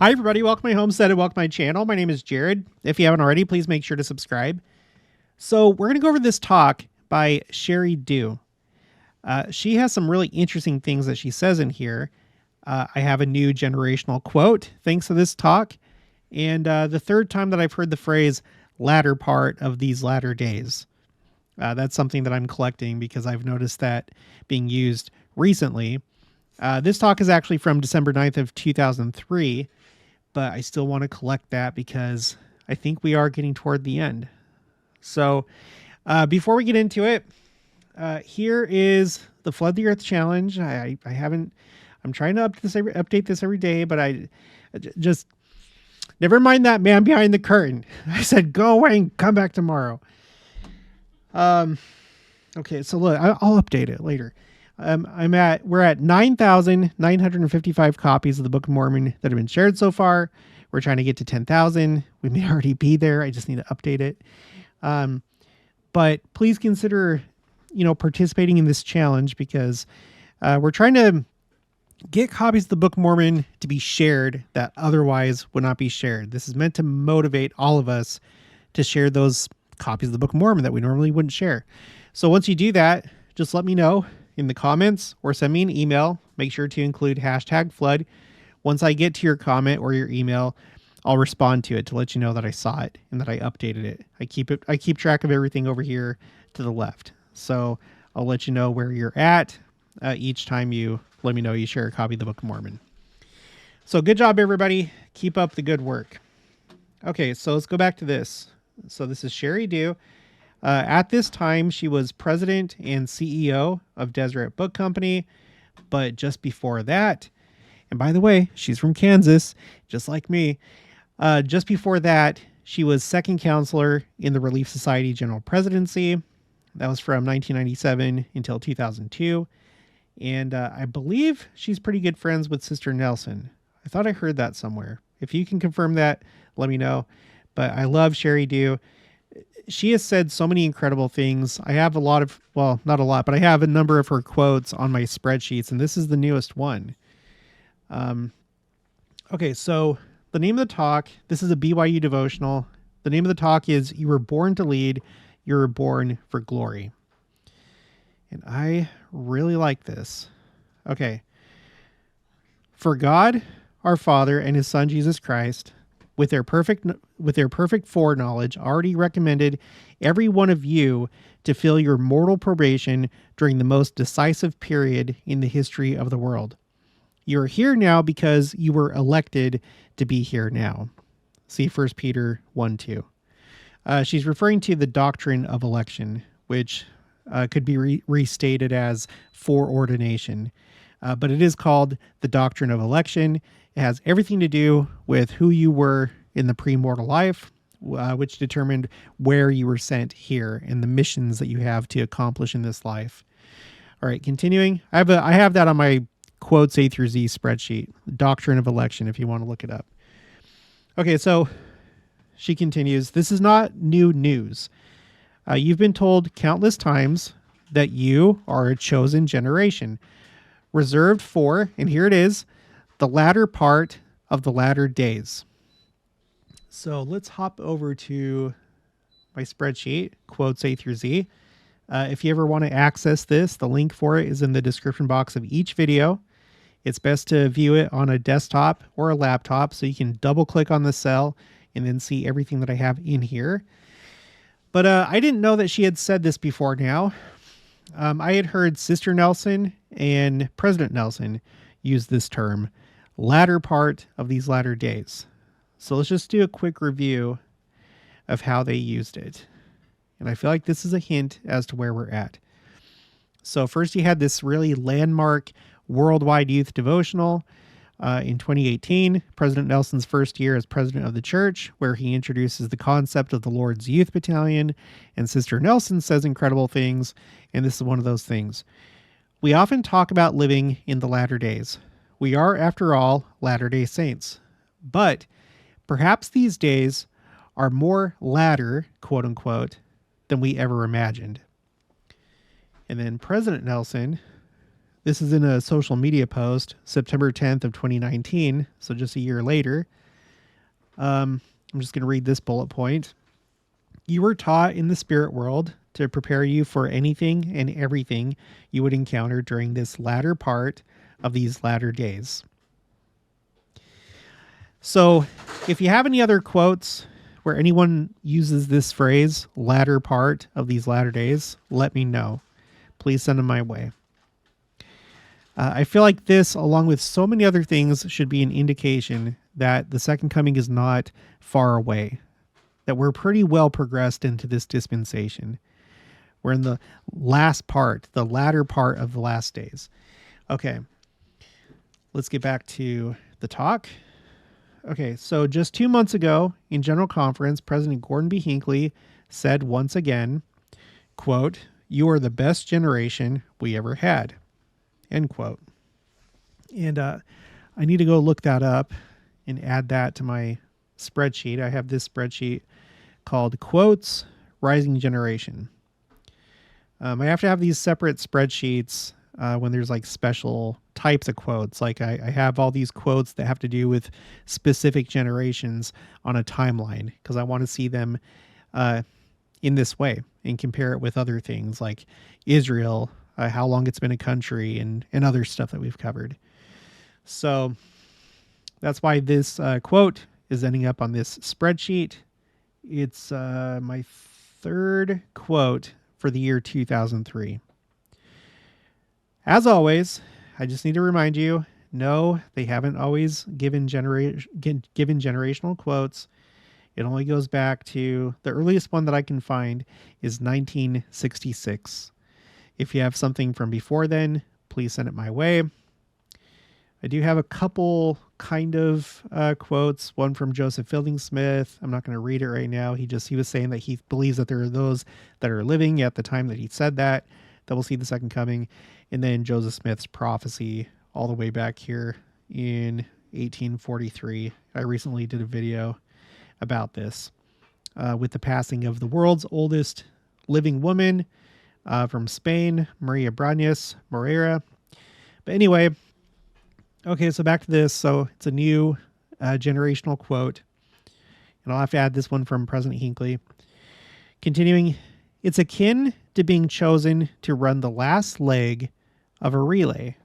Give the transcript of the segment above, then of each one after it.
Hi, everybody. Welcome to my homestead and welcome to my channel. My name is Jared. If you haven't already, please make sure to subscribe. So we're going to go over this talk by Sheri Dew. She has some really interesting things that she says in here. I have a new generational quote thanks to this talk. And the third time that I've heard the phrase latter part of these latter days. That's something that I'm collecting because I've noticed that being used recently. This talk is actually from December 9th of 2003, but I still want to collect that because I think we are getting toward the end. So before we get into it, here is the Flood the Earth Challenge. I'm trying to update this every day, but I just never mind that man behind the curtain. I said, go away and come back tomorrow. Okay, so look, I'll update it later. We're at 9,955 copies of the Book of Mormon that have been shared so far. We're trying to get to 10,000. We may already be there. I just need to update it. But please consider, participating in this challenge because, we're trying to get copies of the Book of Mormon to be shared that otherwise would not be shared. This is meant to motivate all of us to share those copies of the Book of Mormon that we normally wouldn't share. So once you do that, just let me know in the comments or send me an email. Make sure to include #flood. Once I get to your comment or your email, I'll respond to it to let you know that I saw it and that I updated it. I keep track of everything over here to the left. So I'll let you know where you're at each time you let me know you share a copy of the Book of Mormon. So good job, everybody. Keep up the good work. Okay, so let's go back to this. So this is Sheri Dew. At this time, she was president and CEO of Deseret Book Company. But just before that, and by the way, she's from Kansas, just like me. Just before that, she was second counselor in the Relief Society General Presidency. That was from 1997 until 2002. And I believe she's pretty good friends with Sister Nelson. I thought I heard that somewhere. If you can confirm that, let me know. But I love Sheri Dew. She has said so many incredible things. I have not a lot, but I have a number of her quotes on my spreadsheets, and this is the newest one. Okay, so the name of the talk, this is a BYU devotional. The name of the talk is You Were Born to Lead, You Were Born for Glory. And I really like this. Okay. For God, our Father, and his Son, Jesus Christ, with their perfect foreknowledge, already recommended every one of you to fill your mortal probation during the most decisive period in the history of the world. You are here now because you were elected to be here now. See 1 Peter 1:2. She's referring to the doctrine of election, which could be restated as foreordination. But it is called the doctrine of election. It has everything to do with who you were in the premortal life, which determined where you were sent here and the missions that you have to accomplish in this life. All right, continuing. I have that on my quotes A through Z spreadsheet, doctrine of election, if you want to look it up. Okay, so she continues, this is not new news. You've been told countless times that you are a chosen generation, reserved for, and here it is, the latter part of the latter days. So let's hop over to my spreadsheet, quotes A through Z. If you ever want to access this, the link for it is in the description box of each video. It's best to view it on a desktop or a laptop so you can double click on the cell and then see everything that I have in here. But I didn't know that she had said this before now. I had heard Sister Nelson and President Nelson use this term, latter part of these latter days. So let's just do a quick review of how they used it. And I feel like this is a hint as to where we're at. So first you had this really landmark worldwide youth devotional in 2018, President Nelson's first year as president of the church, where he introduces the concept of the Lord's Youth Battalion, and Sister Nelson says incredible things, and this is one of those things. We often talk about living in the latter days. We are, after all, Latter-day Saints. But perhaps these days are more latter, quote unquote, than we ever imagined. And then President Nelson, This is in a social media post, September 10th of 2019, so just a year later. I'm just going to read this bullet point. You were taught in the spirit world to prepare you for anything and everything you would encounter during this latter part of these latter days. So if you have any other quotes where anyone uses this phrase, latter part of these latter days, let me know. Please send them my way. I feel like this, along with so many other things, should be an indication that the second coming is not far away, that we're pretty well progressed into this dispensation. We're in the last part, the latter part of the last days. Okay, let's get back to the talk. Okay, so just 2 months ago in General Conference, President Gordon B. Hinckley said once again, quote, "You are the best generation we ever had," end quote. And I need to go look that up and add that to my spreadsheet. I have this spreadsheet called Quotes Rising Generation. I have to have these separate spreadsheets when there's like special types of quotes. Like I have all these quotes that have to do with specific generations on a timeline because I want to see them in this way and compare it with other things like Israel, how long it's been a country, and other stuff that we've covered. So that's why this quote is ending up on this spreadsheet. It's my third quote for the year 2003. As always, I just need to remind you, no, they haven't always given generational quotes. It only goes back to the earliest one that I can find is 1966. If you have something from before then, please send it my way. I do have a couple kind of quotes, one from Joseph Fielding Smith. I'm not going to read it right now. He was saying that he believes that there are those that are living at the time that he said that will see the second coming. And then Joseph Smith's prophecy all the way back here in 1843. I recently did a video about this with the passing of the world's oldest living woman from Spain, Maria Brañas Moreira. But anyway, okay, so back to this. So it's a new generational quote. And I'll have to add this one from President Hinckley. Continuing, it's akin to being chosen to run the last leg of a relay,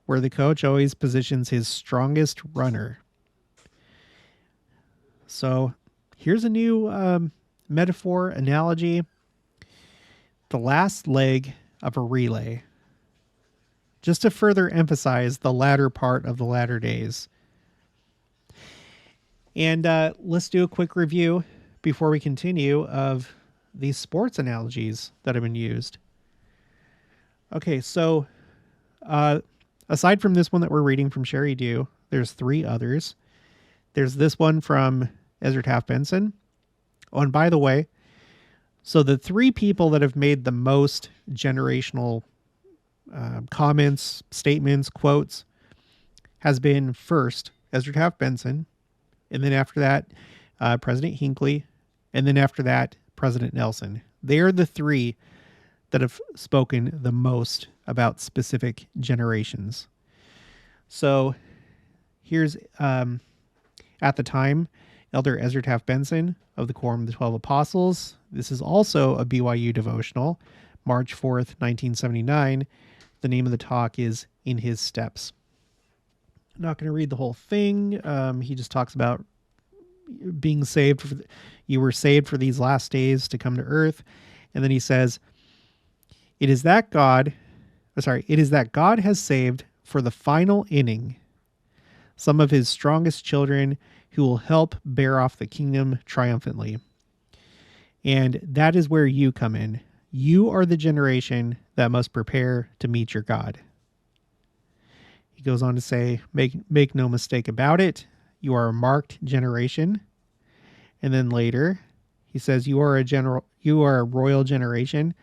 where the coach always positions his strongest runner. So here's a new metaphor, analogy. The last leg of a relay. Just to further emphasize the latter part of the latter days. And let's do a quick review before we continue of these sports analogies that have been used. Okay, so aside from this one that we're reading from Sheri Dew, there's 3 others. There's this one from Ezra Taft Benson. Oh, and by the way, so the 3 people that have made the most generational comments, statements, quotes has been first Ezra Taft Benson, and then after that President Hinckley, and then after that President Nelson. They are the 3 that have spoken the most about specific generations. So here's at the time Elder Ezra Taft Benson of the Quorum of the 12 Apostles. This is also a BYU devotional, March 4th, 1979. The name of the talk is In His Steps. I'm not going to read the whole thing. He just talks about being saved. You were saved for these last days to come to earth. And then he says, it is that God has saved for the final inning some of his strongest children who will help bear off the kingdom triumphantly. And that is where you come in. You are the generation that must prepare to meet your God. He goes on to say, make no mistake about it. You are a marked generation. And then later, he says, you are a royal generation.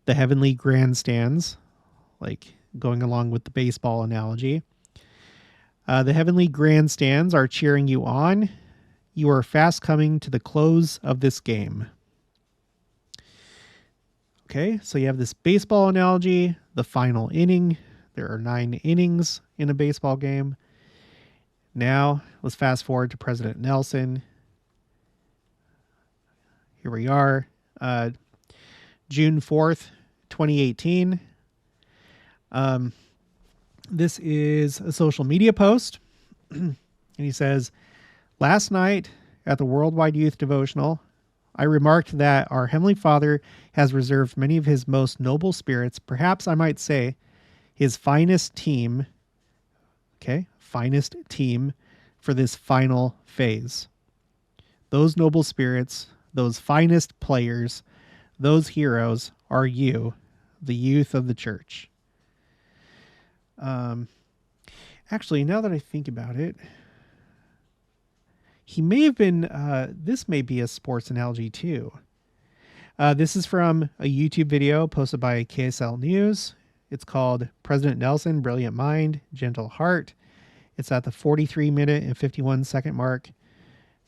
The heavenly grandstands, like going along with the baseball analogy. The heavenly grandstands are cheering you on. You are fast coming to the close of this game. Okay, so you have this baseball analogy, the final inning, There are 9 innings in a baseball game. Now, let's fast forward to President Nelson. Here we are, June 4th, 2018. This is a social media post. And he says, last night at the Worldwide Youth Devotional, I remarked that our Heavenly Father has reserved many of his most noble spirits, perhaps I might say his finest team, finest team for this final phase. Those noble spirits, those finest players, those heroes are you, the youth of the church. Actually, now that I think about it, he may have been, this may be a sports analogy too. This is from a YouTube video posted by KSL News. It's called President Nelson, Brilliant Mind, Gentle Heart. It's at the 43-minute and 51-second mark.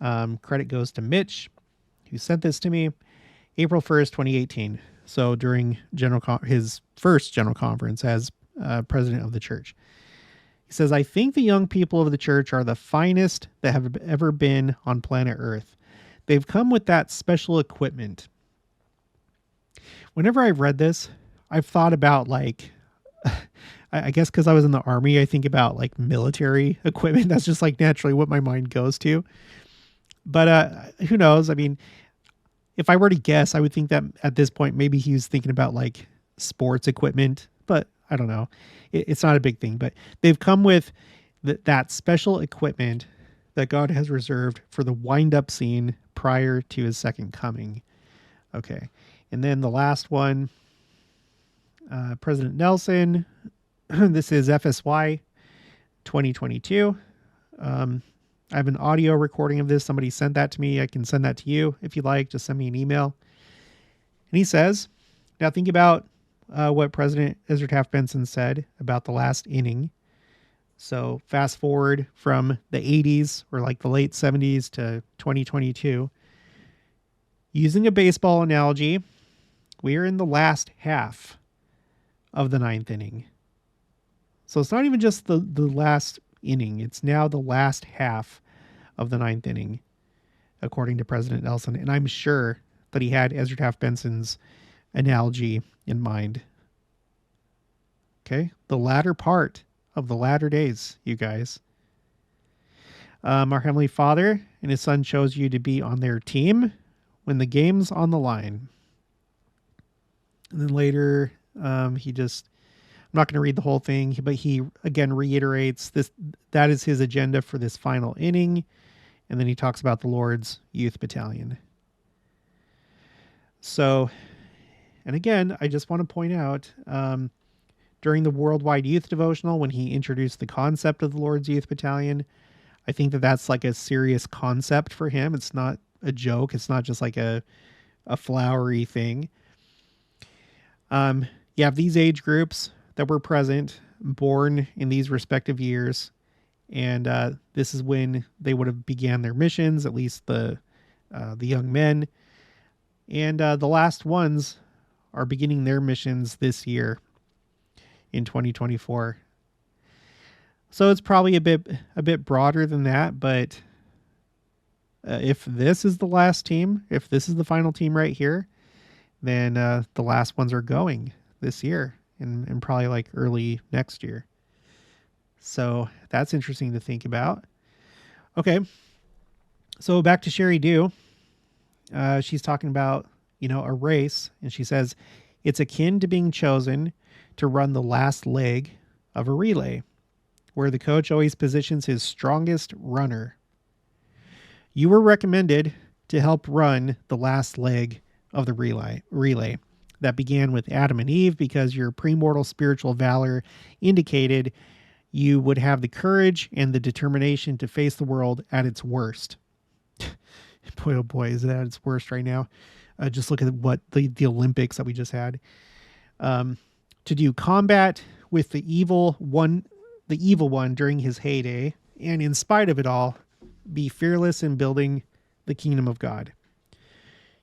Credit goes to Mitch, who sent this to me, April 1st, 2018. So during his first general conference as president of the church. He says, I think the young people of the church are the finest that have ever been on planet Earth. They've come with that special equipment. Whenever I've read this, I've thought about like, I guess because I was in the Army, I think about like military equipment. That's just like naturally what my mind goes to. But who knows? I mean, if I were to guess, I would think that at this point, maybe he was thinking about like sports equipment, but I don't know. It's not a big thing, but they've come with that special equipment that God has reserved for the wind-up scene prior to his second coming. Okay. And then the last one, President Nelson. This is FSY 2022. I have an audio recording of this. Somebody sent that to me. I can send that to you if you'd like. Just send me an email. And he says, now think about what President Ezra Taft Benson said about the last inning. So fast forward from the 80s or like the late 70s to 2022. Using a baseball analogy, we are in the last half of the 9th inning. So it's not even just the last inning. It's now the last half of the 9th inning, according to President Nelson. And I'm sure that he had Ezra Taft Benson's analogy in mind. Okay, the latter part of the latter days, you guys. Our Heavenly Father and his Son chose you to be on their team when the game's on the line. And then later, I'm not going to read the whole thing, but he again reiterates that is his agenda for this final inning. And then he talks about the Lord's Youth Battalion. So, and again, I just want to point out, during the Worldwide Youth Devotional, when he introduced the concept of the Lord's Youth Battalion, I think that that's like a serious concept for him. It's not a joke. It's not just like a flowery thing. You have these age groups that were present, born in these respective years. And this is when they would have began their missions, at least the young men. And the last ones are beginning their missions this year in 2024. So it's probably a bit broader than that, but if this is the last team, if this is the final team right here, then the last ones are going this year and probably like early next year. So that's interesting to think about. Okay. So back to Sheri Dew. She's talking about, a race, and she says, it's akin to being chosen to run the last leg of a relay, where the coach always positions his strongest runner. You were recommended to help run the last leg of the relay that began with Adam and Eve because your premortal spiritual valor indicated you would have the courage and the determination to face the world at its worst. Boy, oh boy, is it at its worst right now. Just look at what the Olympics that we just had. To do combat with the evil one during his heyday, and in spite of it all, be fearless in building the kingdom of God.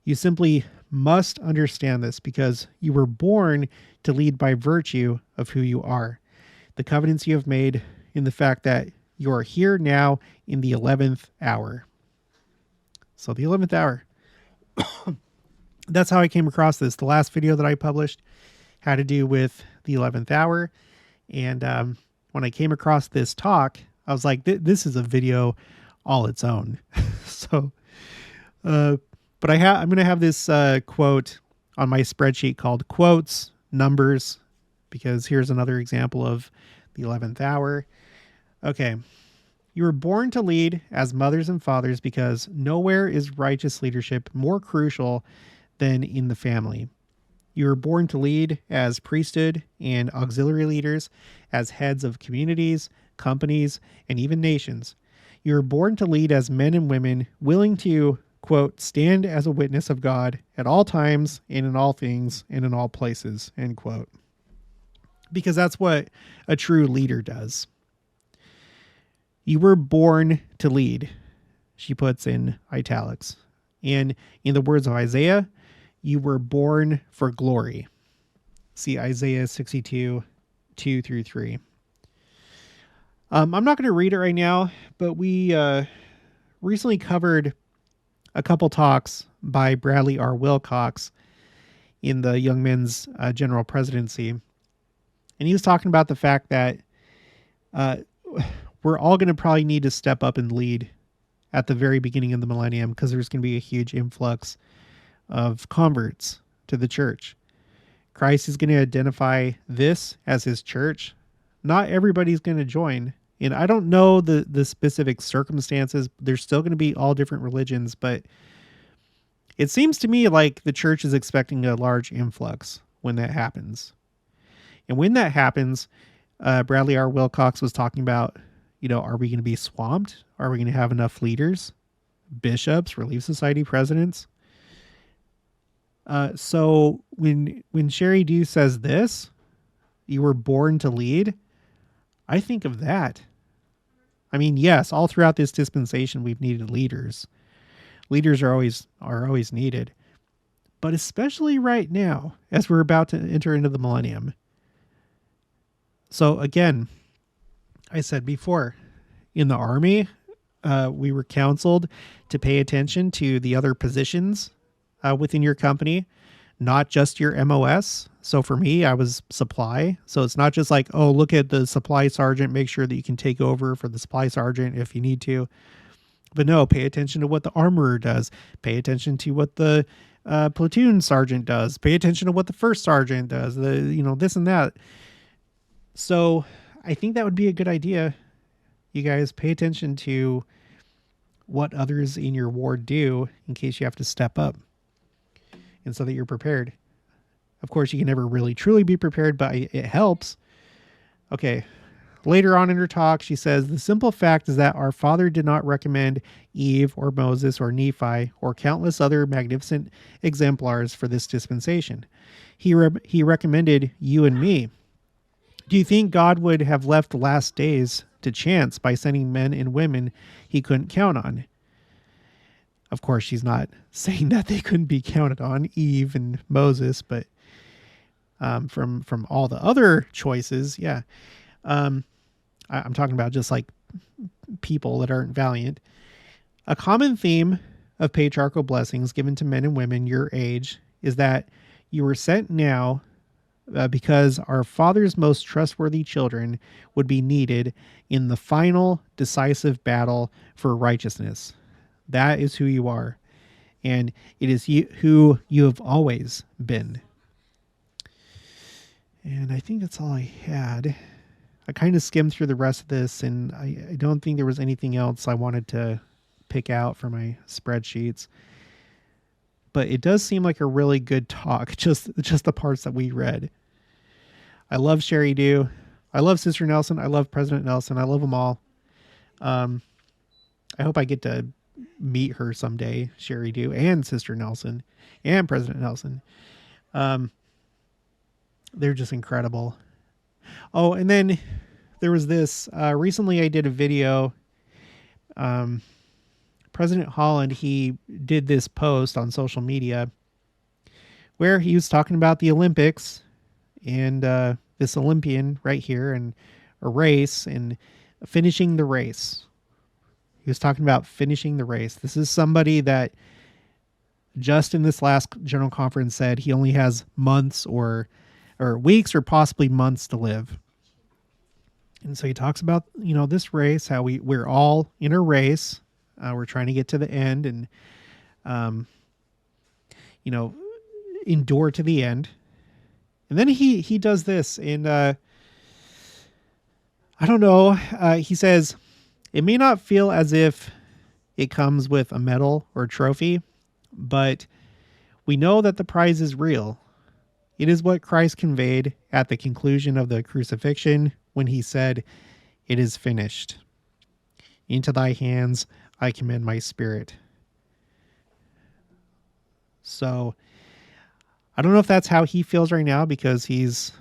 You simply must understand this because you were born to lead by virtue of who you are. the covenants you have made, in the fact that you are here now in the 11th hour. So the 11th hour. That's how I came across this. The last video that I published had to do with the 11th hour. And when I came across this talk, I was like, this is a video all its own. So, but I'm going to have this quote on my spreadsheet called Quotes, Numbers, because here's another example of the 11th hour. Okay. You were born to lead as mothers and fathers because nowhere is righteous leadership more crucial than in the family. You were born to lead as priesthood and auxiliary leaders, as heads of communities, companies, and even nations. You were born to lead as men and women willing to, quote, stand as a witness of God at all times and in all things and in all places, end quote. Because that's what a true leader does. You were born to lead, she puts in italics. And in the words of Isaiah, you were born for glory. See Isaiah 62, 2 through 3. I'm not going to read it right now, but we recently covered a couple talks by Bradley R. Wilcox in the Young Men's General Presidency. And he was talking about the fact that we're all going to probably need to step up and lead at the very beginning of the millennium, because there's going to be a huge influx of converts to the church. Christ is going to identify this as his church. Not everybody's going to join. And I don't know the specific circumstances. There's still going to be all different religions, but it seems to me like the church is expecting a large influx when that happens. And when that happens, Bradley R. Wilcox was talking about, are we going to be swamped? Are we going to have enough leaders, bishops, Relief Society presidents? So when Sheri Dew says this, you were born to lead, I think of that. I mean, yes, all throughout this dispensation, we've needed leaders. Leaders are always needed, but especially right now, as we're about to enter into the millennium. So again, I said before, in the Army, we were counseled to pay attention to the other positions within your company, not just your MOS. So for me, I was supply. So it's not just like, oh, look at the supply sergeant, make sure that you can take over for the supply sergeant if you need to. But no, pay attention to what the armorer does. Pay attention to what the platoon sergeant does. Pay attention to what the first sergeant does. This and that. So I think that would be a good idea. You guys pay attention to what others in your ward do in case you have to step up, and so that you're prepared. Of course, you can never really truly be prepared, but it helps. Okay. Later on in her talk, she says, the simple fact is that our Father did not recommend Eve or Moses or Nephi or countless other magnificent exemplars for this dispensation. He recommended you and me. Do you think God would have left the last days to chance by sending men and women he couldn't count on? Of course, she's not saying that they couldn't be counted on, Eve and Moses, but from all the other choices, yeah. I'm talking about just like people that aren't valiant. A common theme of patriarchal blessings given to men and women your age is that you were sent now because our Father's most trustworthy children would be needed in the final decisive battle for righteousness. That is who you are. And it is who you have always been. And I think that's all I had. I kind of skimmed through the rest of this, and I don't think there was anything else I wanted to pick out for my spreadsheets. But it does seem like a really good talk, just the parts that we read. I love Sheri Dew. I love Sister Nelson. I love President Nelson. I love them all. I hope I get to meet her someday, Sheri Dew and Sister Nelson and President Nelson. They're just incredible. Oh, and then there was this, recently I did a video, President Holland, he did this post on social media where he was talking about the Olympics and this Olympian right here, and a race and finishing the race. He was talking about finishing the race. This is somebody that just in this last general conference said he only has months or weeks or possibly months to live. And so he talks about, this race, how we're all in a race. We're trying to get to the end and, endure to the end. And then he does this, and I don't know. He says, it may not feel as if it comes with a medal or a trophy, but we know that the prize is real. It is what Christ conveyed at the conclusion of the crucifixion when he said, "It is finished. Into thy hands I commend my spirit." So I don't know if that's how he feels right now because he's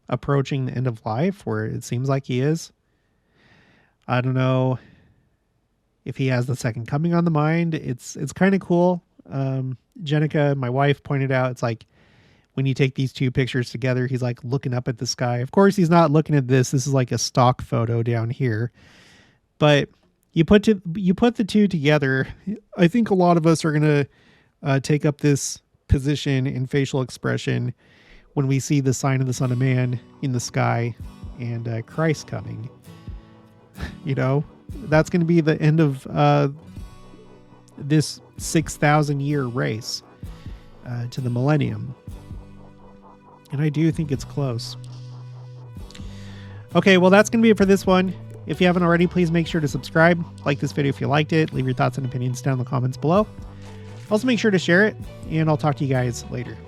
approaching the end of life, or it seems like he is. I don't know if he has the second coming on the mind. It's kind of cool. Jenica, my wife, pointed out, it's like when you take these two pictures together, he's like looking up at the sky. Of course, he's not looking at this. This is like a stock photo down here. But you put the two together, I think a lot of us are going to take up this position in facial expression when we see the sign of the Son of Man in the sky and Christ coming. That's going to be the end of this 6,000 year race to the millennium. And I do think it's close. Okay, well, that's going to be it for this one. If you haven't already, please make sure to subscribe, like this video if you liked it, leave your thoughts and opinions down in the comments below. Also, make sure to share it, and I'll talk to you guys later.